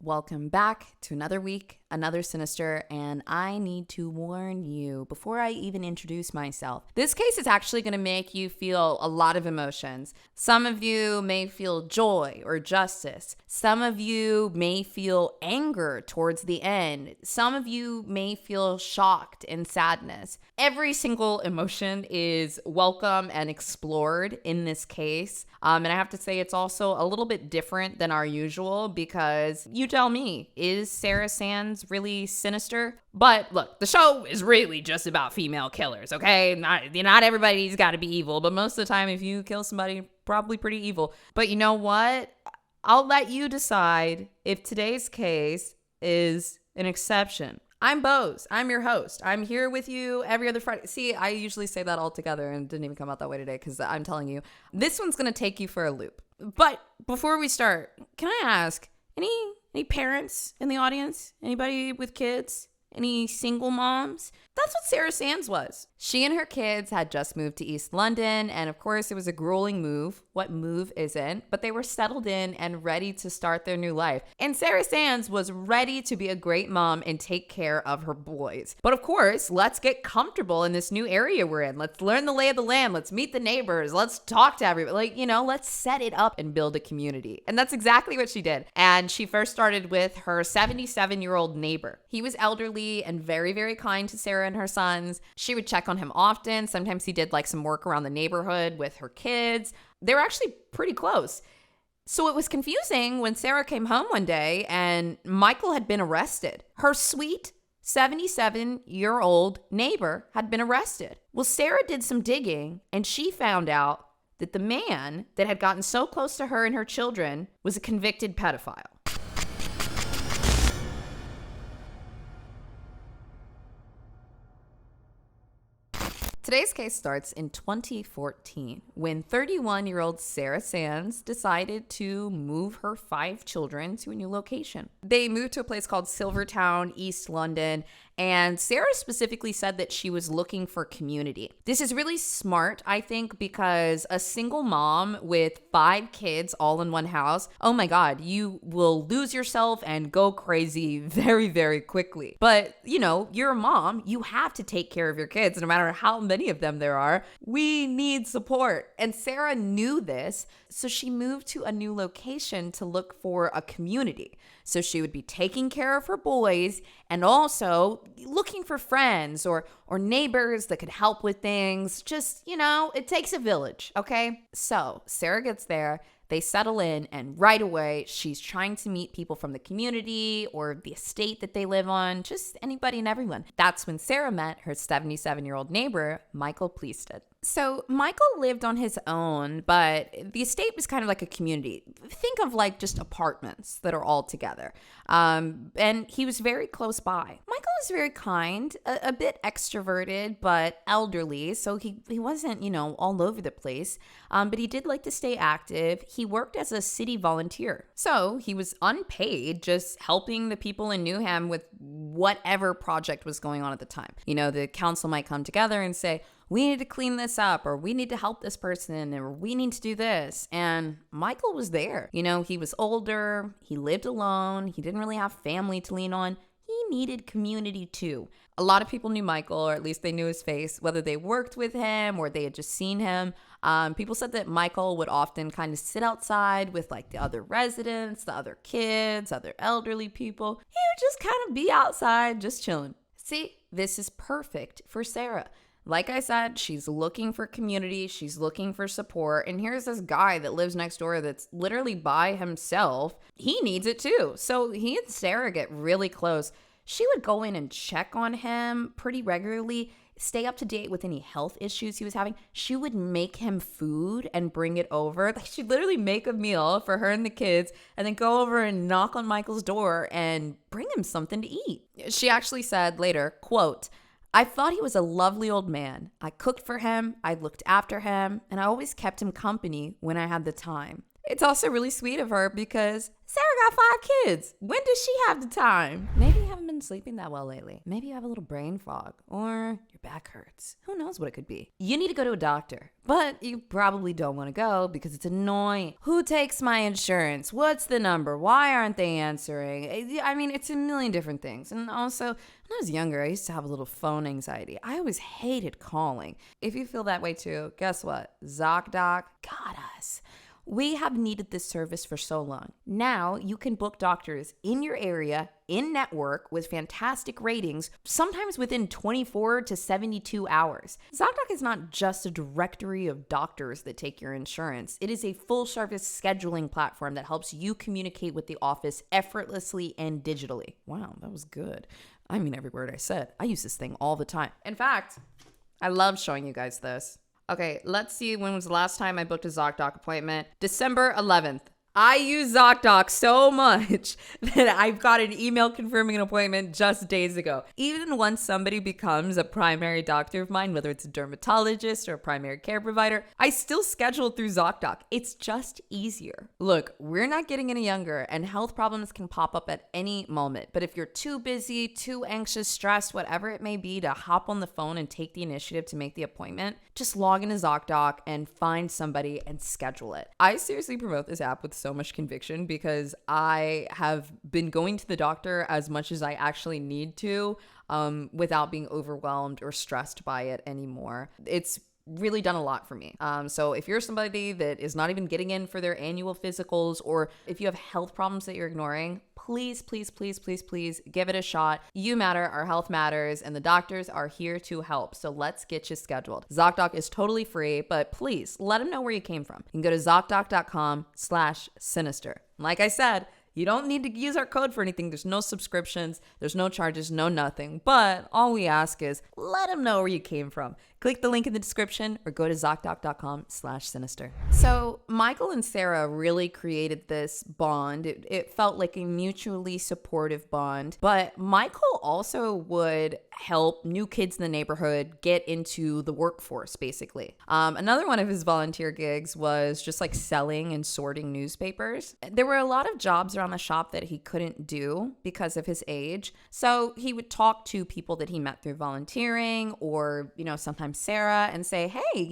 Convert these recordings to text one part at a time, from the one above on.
Welcome back to another week, another Sinister, and I need to warn you before I even introduce myself. This case is actually going to make you feel a lot of emotions. Some of you may feel joy or justice. Some of you may feel anger towards the end. Some of you may feel shocked and sadness. Every single emotion is welcome and explored in this case. And I have to say it's also a little bit different than our usual because you tell me, is Sarah Sands really sinister? But look, the show is really just about female killers, okay? Not everybody's got to be evil, but most of the time if you kill somebody, probably pretty evil. But you know what? I'll let you decide if today's case is an exception. I'm BOZE. I'm your host. I'm here with you every other Friday. See, I usually say that all together and it didn't even come out that way today because I'm telling you, this one's going to take you for a loop. But before we start, can I ask, any parents in the audience? Anybody with kids? Any single moms? That's what Sarah Sands was. She and her kids had just moved to East London, and of course it was a grueling move. What move isn't? But they were settled in and ready to start their new life. And Sarah Sands was ready to be a great mom and take care of her boys. But of course, let's get comfortable in this new area we're in. Let's learn the lay of the land. Let's meet the neighbors. Let's talk to everybody. Let's set it up and build a community. And that's exactly what she did. And she first started with her 77-year-old neighbor. He was elderly and very, very kind to Sarah and her sons. She would check on him often. Sometimes he did some work around the neighborhood with her kids. They were actually pretty close. So it was confusing when Sarah came home one day and Michael had been arrested. Her sweet 77-year-old neighbor had been arrested. Well, Sarah did some digging and she found out that the man that had gotten so close to her and her children was a convicted pedophile. Today's case starts in 2014 when 31-year-old Sarah Sands decided to move her 5 children to a new location. They moved to a place called Silvertown, East London, and Sarah specifically said that she was looking for community. This is really smart, I think, because a single mom with 5 kids all in one house, oh my God, you will lose yourself and go crazy very, very quickly. But, you're a mom, you have to take care of your kids, no matter how many of them there are. We need support. And Sarah knew this, so she moved to a new location to look for a community. So she would be taking care of her boys and also looking for friends or neighbors that could help with things. Just, it takes a village, okay? So Sarah gets there. They settle in, and right away, she's trying to meet people from the community or the estate that they live on, just anybody and everyone. That's when Sarah met her 77-year-old neighbor, Michael Pleasted. So Michael lived on his own, but the estate was kind of like a community. Think of just apartments that are all together. And he was very close by. Michael was very kind, a bit extroverted, but elderly. So he wasn't, all over the place. But he did like to stay active. He worked as a city volunteer. So he was unpaid, just helping the people in Newham with whatever project was going on at the time. The council might come together and say, we need to clean this up, or we need to help this person, or we need to do this. And Michael was there. He was older, he lived alone, he didn't really have family to lean on. He needed community too. A lot of people knew Michael, or at least they knew his face, whether they worked with him or they had just seen him. People said that Michael would often kind of sit outside with the other residents, the other kids, other elderly people. He would just kind of be outside, just chilling. See, this is perfect for Sarah. Like I said, she's looking for community, she's looking for support, and here's this guy that lives next door that's literally by himself. He needs it too. So he and Sarah get really close. She would go in and check on him pretty regularly, stay up to date with any health issues he was having. She would make him food and bring it over. She'd literally make a meal for her and the kids and then go over and knock on Michael's door and bring him something to eat. She actually said later, quote, I thought he was a lovely old man. I cooked for him, I looked after him, and I always kept him company when I had the time. It's also really sweet of her because Sarah got 5 kids. When does she have the time? Maybe you haven't been sleeping that well lately. Maybe you have a little brain fog or your back hurts. Who knows what it could be? You need to go to a doctor, but you probably don't want to go because it's annoying. Who takes my insurance? What's the number? Why aren't they answering? I mean, it's a million different things. And also, when I was younger, I used to have a little phone anxiety. I always hated calling. If you feel that way too, guess what? ZocDoc got us. We have needed this service for so long. Now you can book doctors in your area, in network, with fantastic ratings, sometimes within 24 to 72 hours. ZocDoc is not just a directory of doctors that take your insurance. It is a full-service scheduling platform that helps you communicate with the office effortlessly and digitally. Wow, that was good. I mean every word I said. I use this thing all the time. In fact, I love showing you guys this. Okay, let's see, when was the last time I booked a ZocDoc appointment? December 11th. I use ZocDoc so much that I've got an email confirming an appointment just days ago. Even once somebody becomes a primary doctor of mine, whether it's a dermatologist or a primary care provider, I still schedule through ZocDoc. It's just easier. Look, we're not getting any younger and health problems can pop up at any moment. But if you're too busy, too anxious, stressed, whatever it may be to hop on the phone and take the initiative to make the appointment, just log into ZocDoc and find somebody and schedule it. I seriously promote this app with so much conviction because I have been going to the doctor as much as I actually need to without being overwhelmed or stressed by it anymore. It's really done a lot for me. So if you're somebody that is not even getting in for their annual physicals, or if you have health problems that you're ignoring, please, please, please, please, please give it a shot. You matter, our health matters, and the doctors are here to help. So let's get you scheduled. ZocDoc is totally free, but please let them know where you came from. You can go to ZocDoc.com/sinister. Like I said, you don't need to use our code for anything. There's no subscriptions, there's no charges, no nothing. But all we ask is let them know where you came from. Click the link in the description or go to ZocDoc.com/sinister. So Michael and Sarah really created this bond. It felt like a mutually supportive bond. But Michael also would help new kids in the neighborhood get into the workforce, basically. Another one of his volunteer gigs was just like selling and sorting newspapers. There were a lot of jobs around the shop that he couldn't do because of his age. So he would talk to people that he met through volunteering or, sometimes Sarah and say, hey,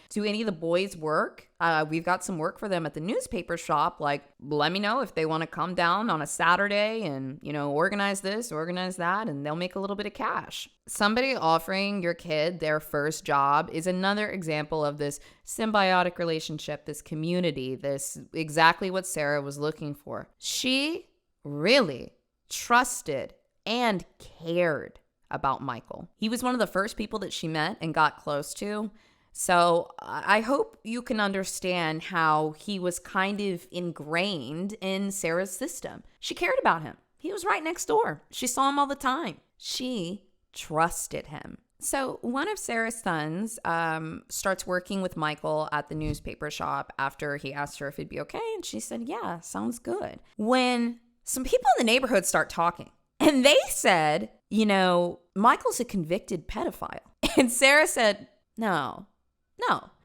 do any of the boys work? We've got some work for them at the newspaper shop. Like, let me know if they want to come down on a Saturday and, organize this, organize that, and they'll make a little bit of cash. Somebody offering your kid their first job is another example of this symbiotic relationship, this community, this exactly what Sarah was looking for. She really trusted and cared about Michael. He was one of the first people that she met and got close to. So I hope you can understand how he was kind of ingrained in Sarah's system. She cared about him. He was right next door. She saw him all the time. She trusted him. So one of Sarah's sons starts working with Michael at the newspaper shop after he asked her if it'd be okay. And she said, yeah, sounds good. When some people in the neighborhood start talking and they said, Michael's a convicted pedophile. And Sarah said, no.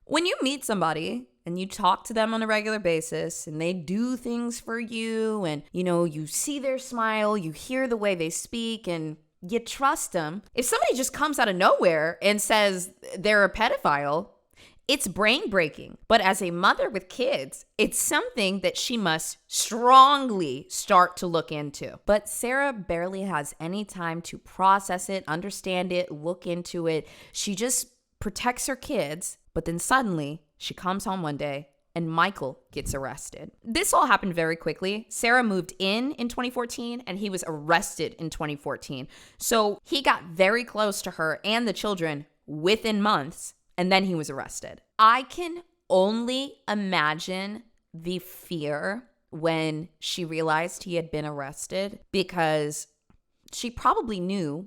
When you meet somebody and you talk to them on a regular basis and they do things for you and, you see their smile, you hear the way they speak and you trust them. If somebody just comes out of nowhere and says they're a pedophile, it's brain breaking. But as a mother with kids, it's something that she must strongly start to look into. But Sarah barely has any time to process it, understand it, look into it. She just protects her kids. But then suddenly she comes home one day and Michael gets arrested. This all happened very quickly. Sarah moved in 2014 and he was arrested in 2014. So he got very close to her and the children within months. And then he was arrested. I can only imagine the fear when she realized he had been arrested because she probably knew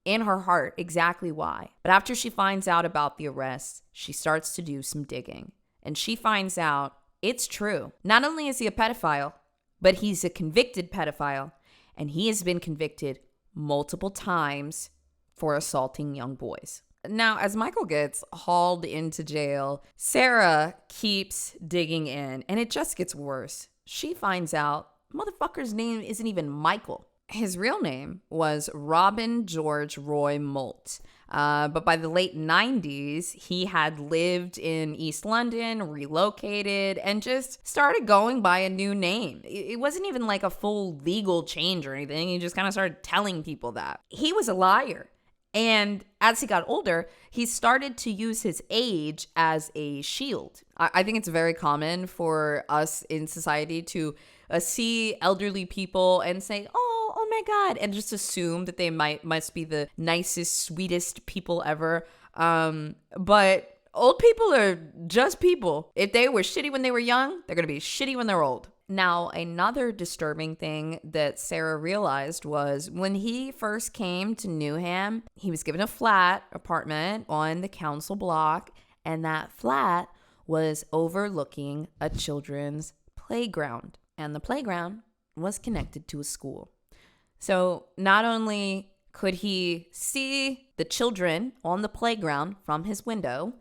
in her heart exactly why. But after she finds out about the arrest, she starts to do some digging. And she finds out it's true. Not only is he a pedophile, but he's a convicted pedophile. And he has been convicted multiple times for assaulting young boys. Now, as Michael gets hauled into jail, Sarah keeps digging in, and it just gets worse. She finds out motherfucker's name isn't even Michael. His real name was Robin George Roy Molt. But by the late 90s, he had lived in East London, relocated, and just started going by a new name. It wasn't even like a full legal change or anything. He just kind of started telling people that. He was a liar. And as he got older, he started to use his age as a shield. I think it's very common for us in society to see elderly people and say, oh my God, and just assume that they must be the nicest, sweetest people ever. But old people are just people. If they were shitty when they were young, they're going to be shitty when they're old. Now, another disturbing thing that Sarah realized was when he first came to Newham, he was given a flat apartment on the council block, and that flat was overlooking a children's playground, and the playground was connected to a school. So not only could he see the children on the playground from his window,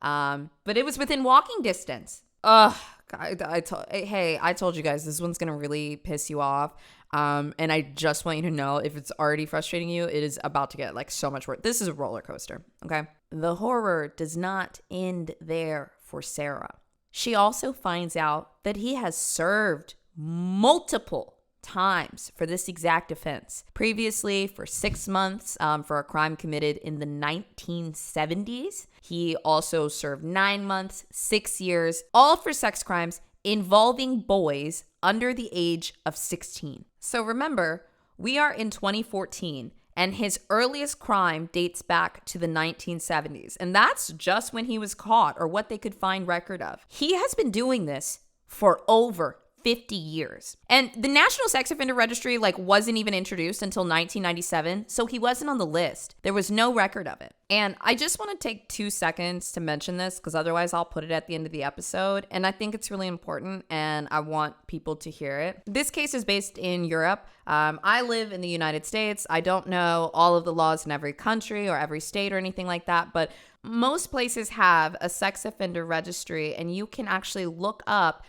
but it was within walking distance. Ugh. I told you guys this one's gonna really piss you off, and I just want you to know, if it's already frustrating you, it is about to get like so much worse. This is a roller coaster, okay? The horror does not end there for Sarah. She also finds out that he has served multiple times for this exact offense. Previously, for 6 months for a crime committed in the 1970s. He also served 9 months, 6 years, all for sex crimes involving boys under the age of 16. So remember, we are in 2014, and his earliest crime dates back to the 1970s. And that's just when he was caught, or what they could find record of. He has been doing this for over 50 years. And the National Sex Offender Registry wasn't even introduced until 1997, so he wasn't on the list. There was no record of it. And I just want to take 2 seconds to mention this, because otherwise I'll put it at the end of the episode. And I think it's really important, and I want people to hear it. This case is based in Europe. I live in the United States. I don't know all of the laws in every country or every state or anything like that, but most places have a sex offender registry, and you can actually look up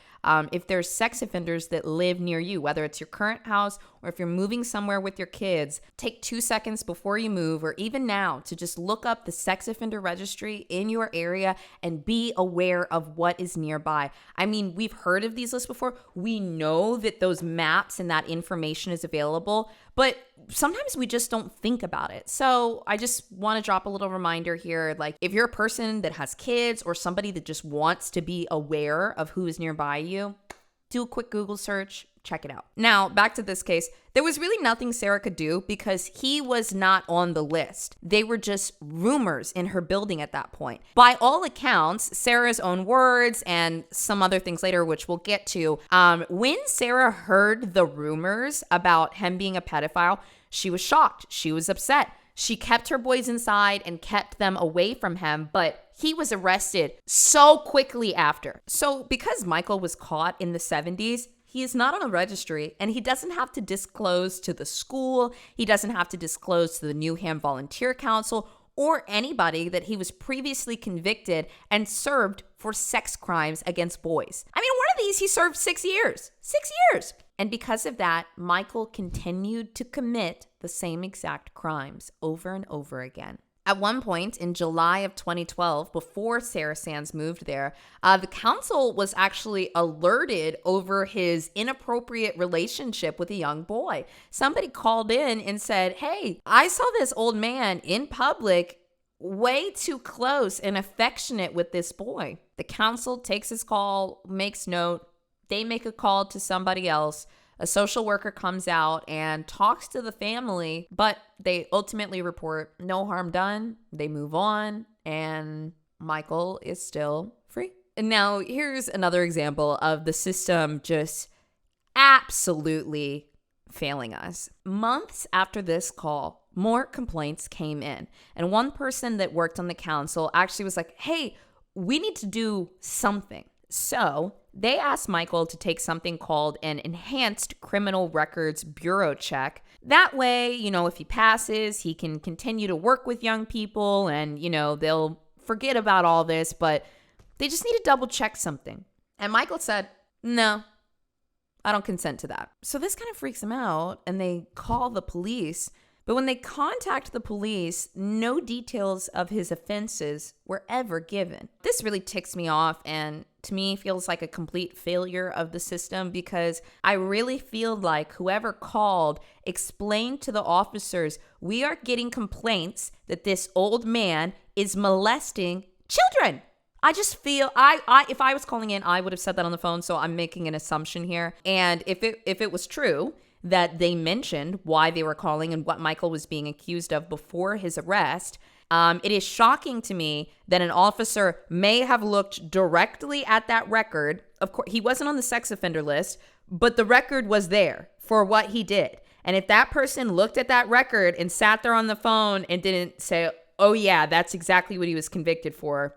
if there's sex offenders that live near you, whether it's your current house or if you're moving somewhere with your kids. Take 2 seconds before you move, or even now, to just look up the sex offender registry in your area and be aware of what is nearby. I mean, we've heard of these lists before. We know that those maps and that information is available, but sometimes we just don't think about it. So I just want to drop a little reminder here. If you're a person that has kids or somebody that just wants to be aware of who is nearby you, do a quick Google search, check it out. Now, back to this case. There was really nothing Sarah could do because he was not on the list. They were just rumors in her building at that point. By all accounts, Sarah's own words and some other things later, which we'll get to, when Sarah heard the rumors about him being a pedophile, she was shocked. She was upset. She kept her boys inside and kept them away from him, but he was arrested so quickly after. So because Michael was caught in the 70s, he is not on a registry, and he doesn't have to disclose to the school. He doesn't have to disclose to the Newham Volunteer Council or anybody that he was previously convicted and served for sex crimes against boys. I mean, one of these, he served 6 years. 6 years. And because of that, Michael continued to commit the same exact crimes over and over again. At one point in July of 2012, before Sarah Sands moved there, the council was actually alerted over his inappropriate relationship with a young boy. Somebody called in and said, hey, I saw this old man in public way too close and affectionate with this boy. The council takes his call, makes note. They make a call to somebody else. A social worker comes out and talks to the family, but they ultimately report no harm done. They move on, and Michael is still free. And now here's another example of the system just absolutely failing us. Months after this call, more complaints came in. And one person that worked on the council actually was like, hey, we need to do something. So they asked Michael to take something called an enhanced criminal records bureau check. That way, if he passes, he can continue to work with young people and, they'll forget about all this, but they just need to double check something. And Michael said, no, I don't consent to that. So this kind of freaks him out and they call the police. But when they contact the police, no details of his offenses were ever given. This really ticks me off and to me feels like a complete failure of the system because I really feel like whoever called explained to the officers, we are getting complaints that this old man is molesting children. I just feel if I was calling in, I would have said that on the phone. So I'm making an assumption here. And if it was true that they mentioned why they were calling and what Michael was being accused of before his arrest, it is shocking to me that an officer may have looked directly at that record. Of course, he wasn't on the sex offender list, but the record was there for what he did. And if that person looked at that record and sat there on the phone and didn't say, oh yeah, that's exactly what he was convicted for,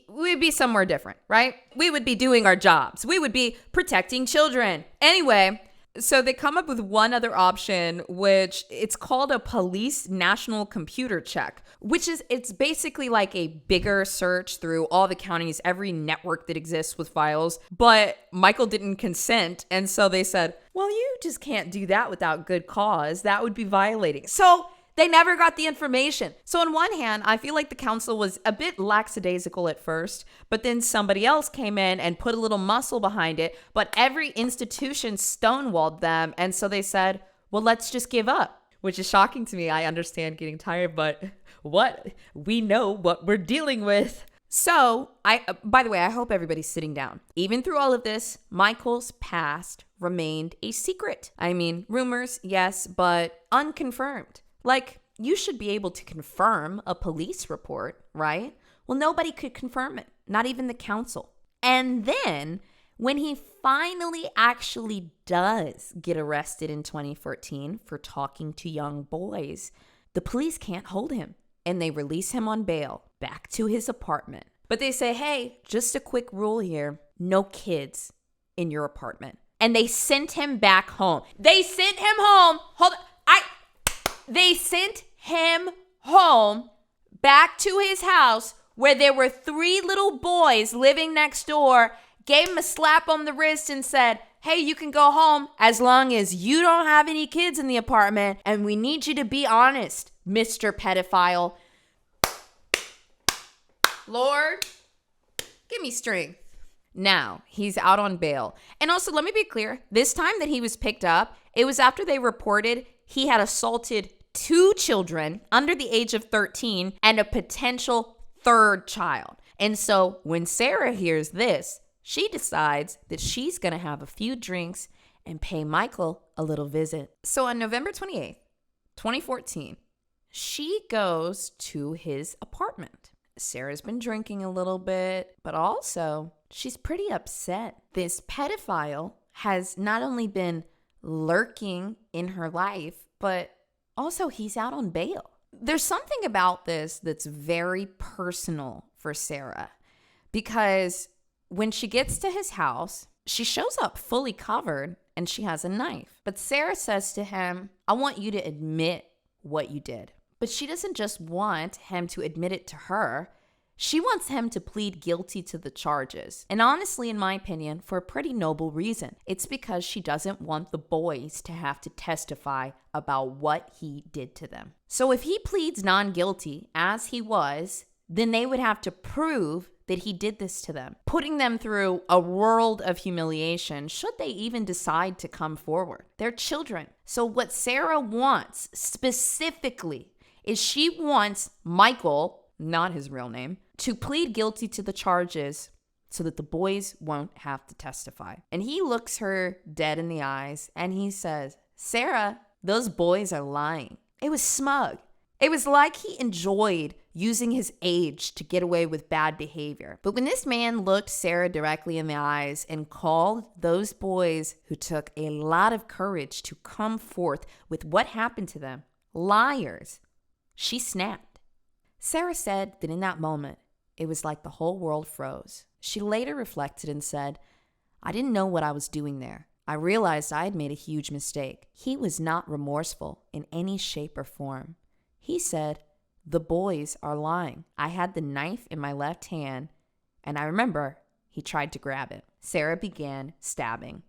we'd be somewhere different, right? We would be doing our jobs. We would be protecting children. Anyway, so they come up with one other option, which it's called a police national computer check, it's basically like a bigger search through all the counties, every network that exists with files. But Michael didn't consent. And so they said, well, you just can't do that without good cause. That would be violating. So they never got the information. So on one hand, I feel like the council was a bit lackadaisical at first, but then somebody else came in and put a little muscle behind it, but every institution stonewalled them. And so they said, well, let's just give up, which is shocking to me. I understand getting tired, but we know what we're dealing with. So by the way, I hope everybody's sitting down. Even through all of this, Michael's past remained a secret. I mean, rumors, yes, but unconfirmed. Like, you should be able to confirm a police report, right? Well, nobody could confirm it, not even the council. And then when he finally actually does get arrested in 2014 for talking to young boys, the police can't hold him and they release him on bail back to his apartment. But they say, hey, just a quick rule here, no kids in your apartment. And they sent him back home. They sent him home. They sent him home back to his house where there were 3 little boys living next door, gave him a slap on the wrist and said, hey, you can go home as long as you don't have any kids in the apartment. And we need you to be honest, Mr. Pedophile. Lord, give me strength. Now, he's out on bail. And also, let me be clear, this time that he was picked up, it was after they reported he had assaulted 2 children under the age of 13 and a potential 3rd child. And so when Sarah hears this, she decides that she's going to have a few drinks and pay Michael a little visit. So on November 28th, 2014, she goes to his apartment. Sarah's been drinking a little bit, but also she's pretty upset. This pedophile has not only been lurking in her life, but also he's out on bail. There's something about this that's very personal for Sarah because when she gets to his house, she shows up fully covered and she has a knife. But Sarah says to him, I want you to admit what you did. But she doesn't just want him to admit it to her. She wants him to plead guilty to the charges. And honestly, in my opinion, for a pretty noble reason. It's because she doesn't want the boys to have to testify about what he did to them. So if he pleads non-guilty, as he was, then they would have to prove that he did this to them, putting them through a world of humiliation should they even decide to come forward. They're children. So what Sarah wants specifically is she wants Michael, not his real name, to plead guilty to the charges so that the boys won't have to testify. And he looks her dead in the eyes and he says, Sarah, those boys are lying. It was smug. It was like he enjoyed using his age to get away with bad behavior. But when this man looked Sarah directly in the eyes and called those boys who took a lot of courage to come forth with what happened to them liars, she snapped. Sarah said that in that moment, It was like the whole world froze. She later reflected and said, "I didn't know what I was doing there. I realized I had made a huge mistake." He was not remorseful in any shape or form. He said, "The boys are lying. I had the knife in my left hand, and I remember he tried to grab it." Sarah began stabbing.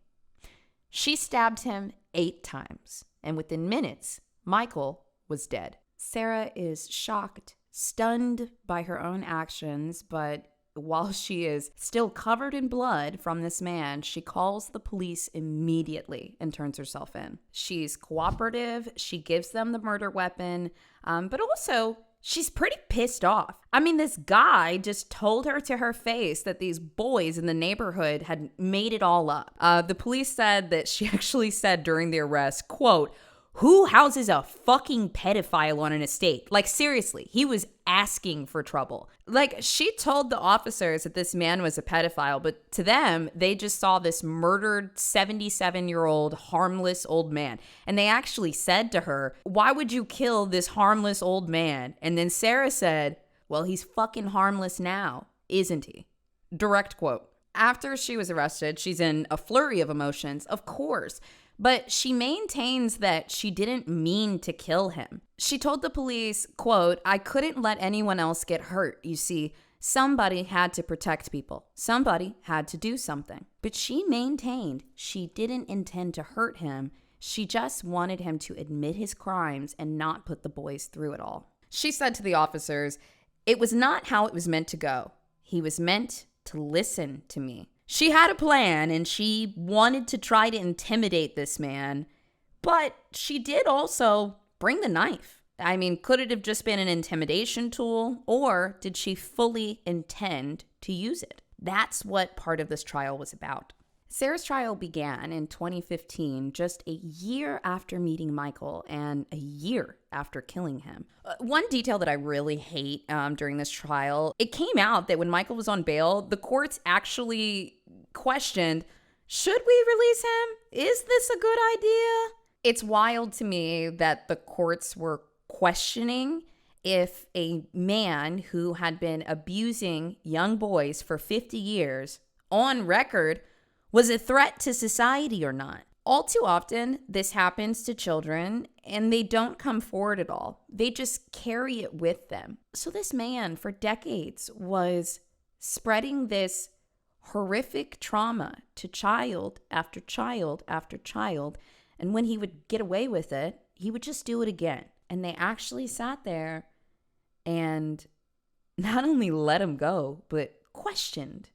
She stabbed him 8 times, and within minutes, Michael was dead. Sarah is shocked, stunned by her own actions, but while she is still covered in blood from this man, she calls the police immediately and turns herself in. She's cooperative. She gives them the murder weapon, but also she's pretty pissed off. I mean, this guy just told her to her face that these boys in the neighborhood had made it all up. The police said that she actually said during the arrest, quote, "Who houses a fucking pedophile on an estate?" Like, seriously, he was asking for trouble. Like, she told the officers that this man was a pedophile, but to them, they just saw this murdered 77-year-old harmless old man. And they actually said to her, "Why would you kill this harmless old man?" And then Sarah said, "Well, he's fucking harmless now, isn't he?" Direct quote. After she was arrested, she's in a flurry of emotions, of course. But she maintains that she didn't mean to kill him. She told the police, quote, "I couldn't let anyone else get hurt. You see, somebody had to protect people. Somebody had to do something." But she maintained she didn't intend to hurt him. She just wanted him to admit his crimes and not put the boys through it all. She said to the officers, "It was not how it was meant to go. He was meant to listen to me." She had a plan and she wanted to try to intimidate this man, but she did also bring the knife. I mean, could it have just been an intimidation tool, or did she fully intend to use it? That's what part of this trial was about. Sarah's trial began in 2015, just a year after meeting Michael and a year after killing him. One detail that I really hate during this trial, it came out that when Michael was on bail, the courts actually questioned, should we release him? Is this a good idea? It's wild to me that the courts were questioning if a man who had been abusing young boys for 50 years on record was a threat to society or not. All too often, this happens to children and they don't come forward at all. They just carry it with them. So this man for decades was spreading this horrific trauma to child after child after child. And when he would get away with it, he would just do it again. And they actually sat there and not only let him go, but questioned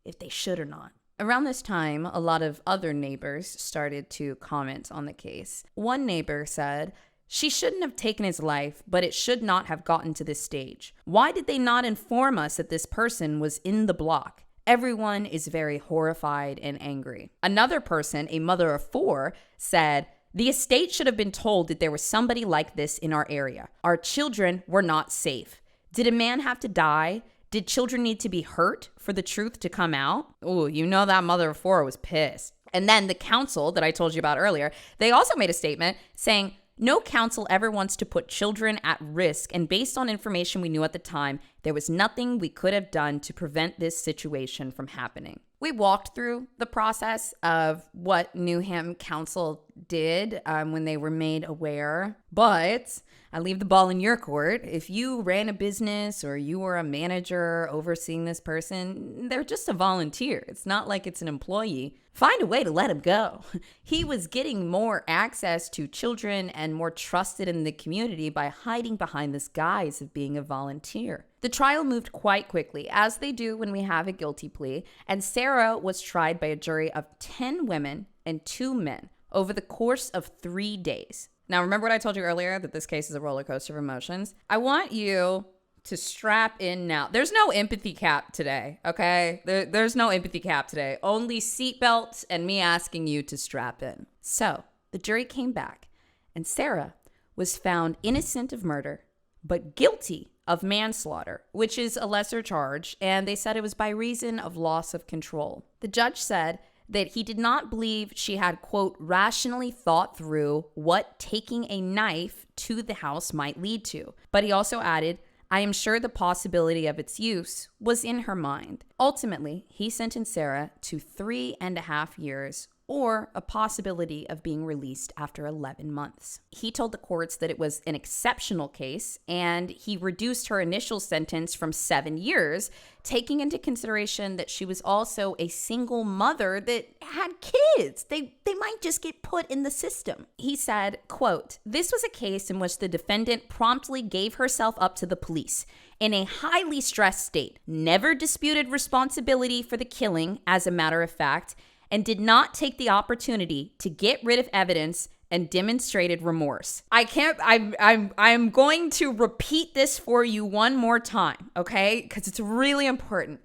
if they should or not. Around this time, a lot of other neighbors started to comment on the case. One neighbor said, "She shouldn't have taken his life, but it should not have gotten to this stage. Why did they not inform us that this person was in the block? Everyone is very horrified and angry." Another person, a mother of 4, said, "The estate should have been told that there was somebody like this in our area. Our children were not safe. Did a man have to die? Did children need to be hurt for the truth to come out?" Oh, you know that mother of 4 was pissed. And then the council that I told you about earlier, they also made a statement saying, "No council ever wants to put children at risk, and based on information we knew at the time, there was nothing we could have done to prevent this situation from happening." We walked through the process of what Newham Council did when they were made aware, but I leave the ball in your court. If you ran a business or you were a manager overseeing this person, they're just a volunteer. It's not like it's an employee. Find a way to let him go. He was getting more access to children and more trusted in the community by hiding behind this guise of being a volunteer. The trial moved quite quickly, as they do when we have a guilty plea, and Sarah was tried by a jury of 10 women and 2 men over the course of 3 days. Now, remember what I told you earlier, that this case is a roller coaster of emotions? I want you to strap in now. There's no empathy cap today, okay? There's no empathy cap today. Only seatbelts and me asking you to strap in. So, the jury came back, and Sarah was found innocent of murder, but guilty of manslaughter, which is a lesser charge, and they said it was by reason of loss of control. The judge said that he did not believe she had, quote, rationally thought through what taking a knife to the house might lead to. But he also added, I am sure the possibility of its use was in her mind. Ultimately, he sentenced Sarah to 3.5 years or a possibility of being released after 11 months. He told the courts that it was an exceptional case, and he reduced her initial sentence from 7 years, taking into consideration that she was also a single mother that had kids. They might just get put in the system. He said, quote, "This was a case in which the defendant promptly gave herself up to the police in a highly stressed state, never disputed responsibility for the killing, as a matter of fact, and did not take the opportunity to get rid of evidence and demonstrated remorse." I'm going to repeat this for you one more time, okay? Because it's really important.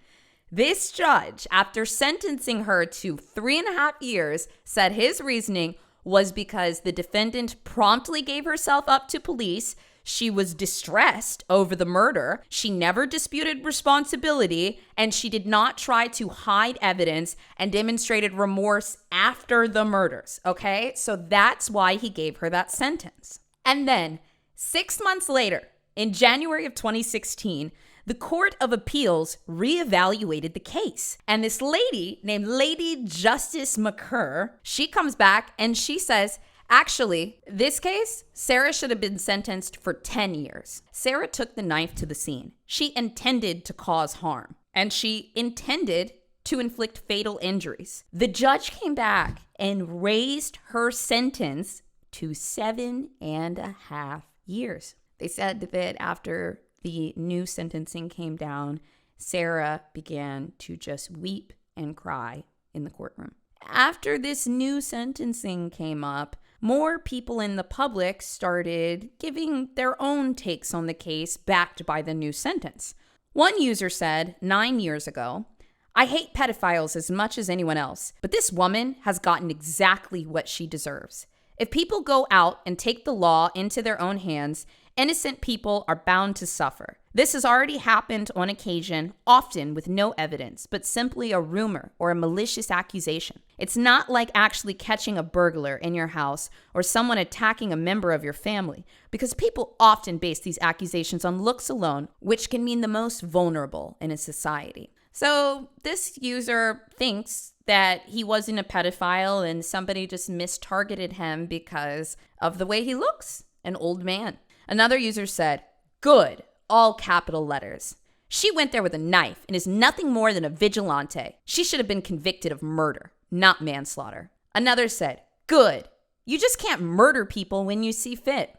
This judge, after sentencing her to 3.5 years, said his reasoning was because the defendant promptly gave herself up to police. She was distressed over the murder. She never disputed responsibility, and she did not try to hide evidence and demonstrated remorse after the murders, okay? So that's why he gave her that sentence. And then 6 months later, in January of 2016, the Court of Appeals reevaluated the case. And this lady named Lady Justice McCurr, she comes back and she says, actually, this case, Sarah should have been sentenced for 10 years. Sarah took the knife to the scene. She intended to cause harm, and she intended to inflict fatal injuries. The judge came back and raised her sentence to 7.5 years. They said that after the new sentencing came down, Sarah began to just weep and cry in the courtroom. After this new sentencing came up, more people in the public started giving their own takes on the case backed by the new sentence. One user said 9 years ago, "I hate pedophiles as much as anyone else, but this woman has gotten exactly what she deserves. If people go out and take the law into their own hands, innocent people are bound to suffer. This has already happened on occasion, often with no evidence, but simply a rumor or a malicious accusation. It's not like actually catching a burglar in your house or someone attacking a member of your family, because people often base these accusations on looks alone, which can mean the most vulnerable in a society." So this user thinks that he wasn't a pedophile and somebody just mistargeted him because of the way he looks, an old man. Another user said, "Good, all capital letters. She went there with a knife and is nothing more than a vigilante. She should have been convicted of murder, not manslaughter." Another said, "Good, you just can't murder people when you see fit."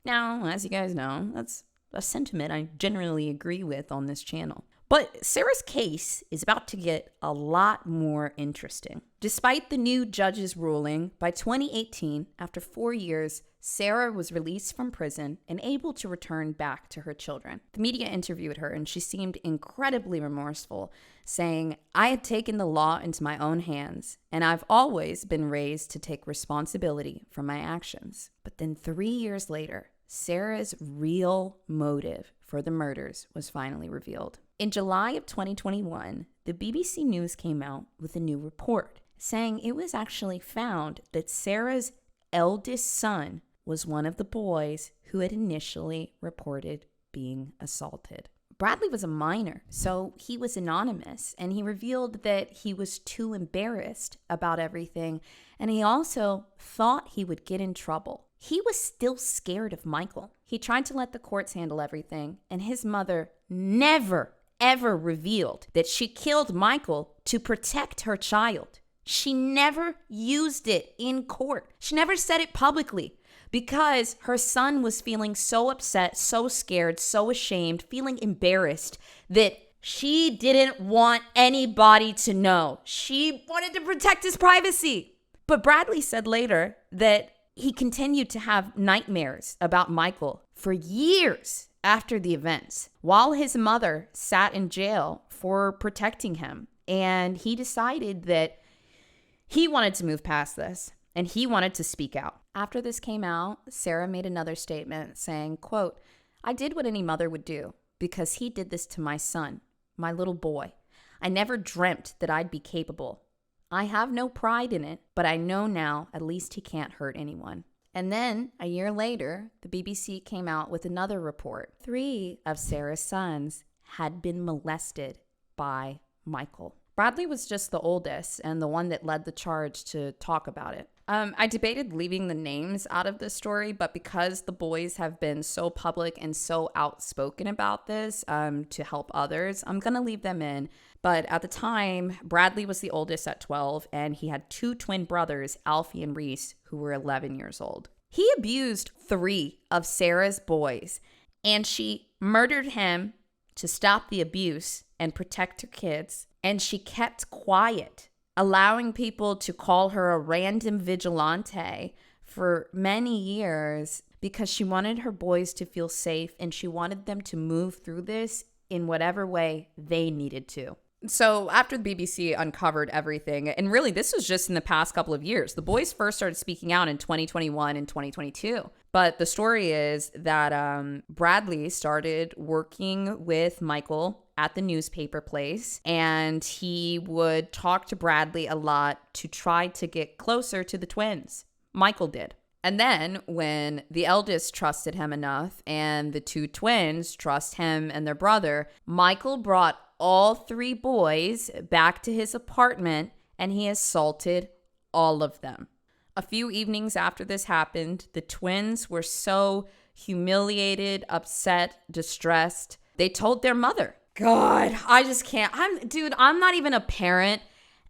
Now, as you guys know, that's a sentiment I generally agree with on this channel. But Sarah's case is about to get a lot more interesting. Despite the new judge's ruling, by 2018, after 4 years, Sarah was released from prison and able to return back to her children. The media interviewed her and she seemed incredibly remorseful, saying, "I had taken the law into my own hands, and I've always been raised to take responsibility for my actions." But then 3 years later, Sarah's real motive for the murders was finally revealed. In July of 2021, the BBC News came out with a new report saying it was actually found that Sarah's eldest son was one of the boys who had initially reported being assaulted. Bradley was a minor, so he was anonymous, and he revealed that he was too embarrassed about everything, and he also thought he would get in trouble. He was still scared of Michael. He tried to let the courts handle everything, and his mother never, ever revealed that she killed Michael to protect her child. She never used it in court. She never said it publicly because her son was feeling so upset, so scared, so ashamed, feeling embarrassed that she didn't want anybody to know. She wanted to protect his privacy. But Bradley said later that he continued to have nightmares about Michael for years after the events, while his mother sat in jail for protecting him. And he decided that he wanted to move past this and he wanted to speak out. After this came out, Sarah made another statement saying, quote, "I did what any mother would do because he did this to my son, my little boy. I never dreamt that I'd be capable. I have no pride in it, but I know now at least he can't hurt anyone." And then, a year later, the BBC came out with another report. 3 of Sarah's sons had been molested by Michael. Bradley was just the oldest and the one that led the charge to talk about it. I debated leaving the names out of this story, but because the boys have been so public and so outspoken about this to help others, I'm going to leave them in. But at the time, Bradley was the oldest at 12, and he had 2 twin brothers, Alfie and Reese, who were 11 years old. He abused 3 of Sarah's boys, and she murdered him to stop the abuse and protect her kids. And she kept quiet, allowing people to call her a random vigilante for many years because she wanted her boys to feel safe and she wanted them to move through this in whatever way they needed to. So after the BBC uncovered everything, and really this was just in the past couple of years, the boys first started speaking out in 2021 and 2022. But the story is that Bradley started working with Michael at the newspaper place, and he would talk to Bradley a lot to try to get closer to the twins. Michael did. And then when the eldest trusted him enough and the 2 twins trust him and their brother, Michael brought all 3 boys back to his apartment and he assaulted all of them. A few evenings after this happened, the twins were so humiliated, upset, distressed. They told their mother. God, I just can't. I'm not even a parent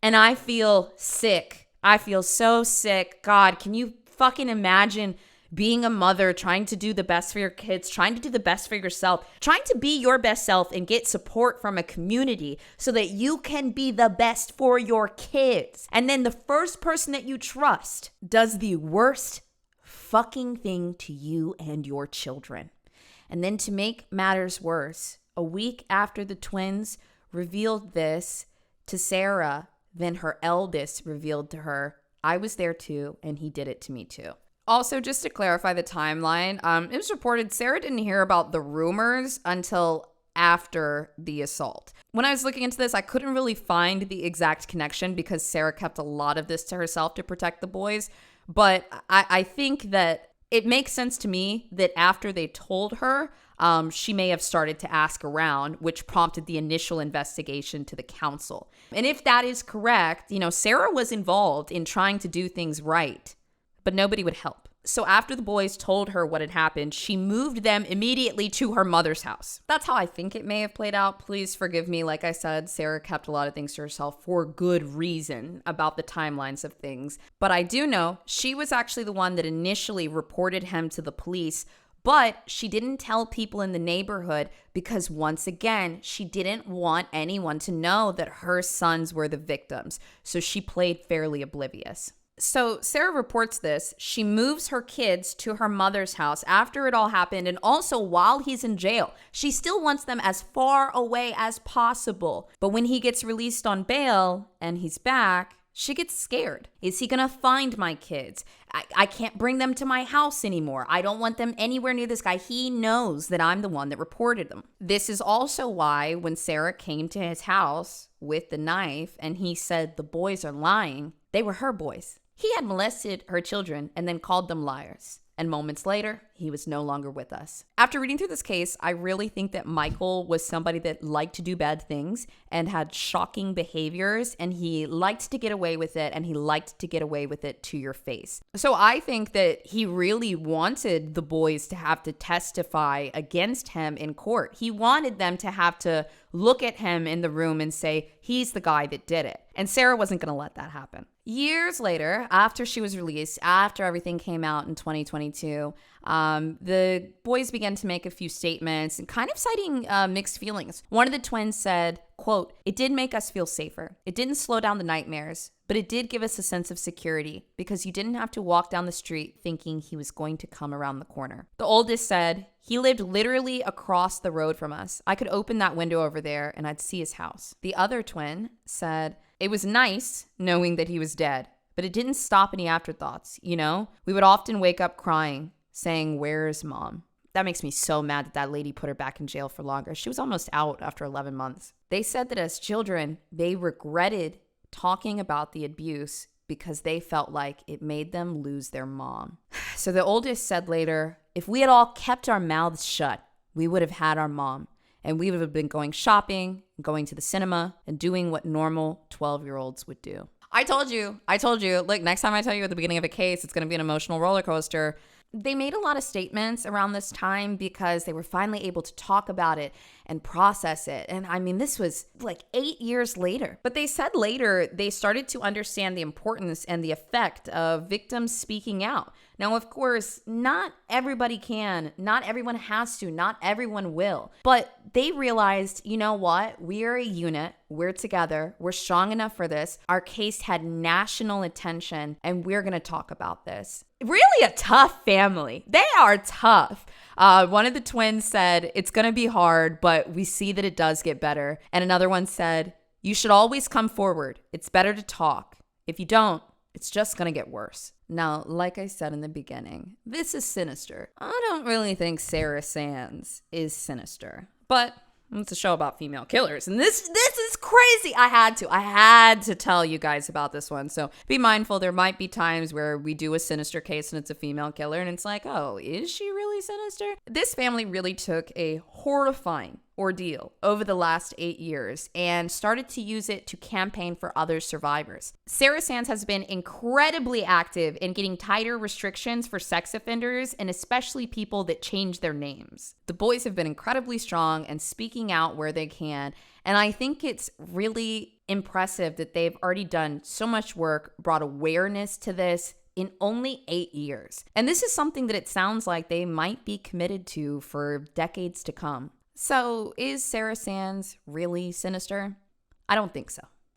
and I feel sick. I feel so sick. God, can you fucking imagine being a mother, trying to do the best for your kids, trying to do the best for yourself, trying to be your best self and get support from a community so that you can be the best for your kids. And then the first person that you trust does the worst fucking thing to you and your children. And then to make matters worse, a week after the twins revealed this to Sarah, then her eldest revealed to her, I was there too, and he did it to me too. Also, just to clarify the timeline, it was reported Sarah didn't hear about the rumors until after the assault. When I was looking into this, I couldn't really find the exact connection because Sarah kept a lot of this to herself to protect the boys. But I think that it makes sense to me that after they told her, she may have started to ask around, which prompted the initial investigation to the council. And if that is correct, Sarah was involved in trying to do things right, but nobody would help. So after the boys told her what had happened, she moved them immediately to her mother's house. That's how I think it may have played out. Please forgive me. Like I said, Sarah kept a lot of things to herself for good reason about the timelines of things. But I do know she was actually the one that initially reported him to the police, but she didn't tell people in the neighborhood because, once again, she didn't want anyone to know that her sons were the victims. So she played fairly oblivious. So Sarah reports this. She moves her kids to her mother's house after it all happened, and also while he's in jail. She still wants them as far away as possible. But when he gets released on bail and he's back, she gets scared. Is he gonna find my kids? I can't bring them to my house anymore. I don't want them anywhere near this guy. He knows that I'm the one that reported them. This is also why when Sarah came to his house with the knife and he said the boys are lying, they were her boys. He had molested her children and then called them liars. And moments later, he was no longer with us. After reading through this case, I really think that Michael was somebody that liked to do bad things and had shocking behaviors, and he liked to get away with it, and he liked to get away with it to your face. So I think that he really wanted the boys to have to testify against him in court. He wanted them to have to look at him in the room and say, he's the guy that did it. And Sarah wasn't going to let that happen. Years later, after she was released, after everything came out in 2022, the boys began to make a few statements and kind of citing mixed feelings. One of the twins said, quote, "It did make us feel safer. It didn't slow down the nightmares, but it did give us a sense of security because you didn't have to walk down the street thinking he was going to come around the corner." The oldest said, "He lived literally across the road from us. I could open that window over there and I'd see his house." The other twin said, "It was nice knowing that he was dead, but it didn't stop any afterthoughts, you know? We would often wake up crying, saying, 'Where's mom?'" That makes me so mad that lady put her back in jail for longer. She was almost out after 11 months. They said that as children, they regretted talking about the abuse because they felt like it made them lose their mom. So the oldest said later, if we had all kept our mouths shut, we would have had our mom. And we would have been going shopping, going to the cinema, and doing what normal 12-year-olds would do. I told you. Look, next time I tell you at the beginning of a case, it's going to be an emotional roller coaster. They made a lot of statements around this time because they were finally able to talk about it and process it. And I mean, this was like 8 years later. But they said later they started to understand the importance and the effect of victims speaking out. Now, of course, not everybody can, not everyone has to, not everyone will. But they realized, you know what? We are a unit. We're together. We're strong enough for this. Our case had national attention, and we're going to talk about this. Really a tough family. They are tough. One of the twins said, it's going to be hard, but we see that it does get better. And another one said, you should always come forward. It's better to talk. If you don't, it's just going to get worse. Now, like I said in the beginning, this is sinister. I don't really think Sarah Sands is sinister, but it's a show about female killers. And this is crazy. I had to tell you guys about this one. So be mindful. There might be times where we do a sinister case and it's a female killer and it's like, oh, is she really sinister? This family really took a horrifying ordeal over the last 8 years and started to use it to campaign for other survivors. Sarah Sands has been incredibly active in getting tighter restrictions for sex offenders and especially people that change their names. The boys have been incredibly strong and speaking out where they can. And I think it's really impressive that they've already done so much work, brought awareness to this in only 8 years. And this is something that it sounds like they might be committed to for decades to come. So is Sarah Sands really sinister? I don't think so.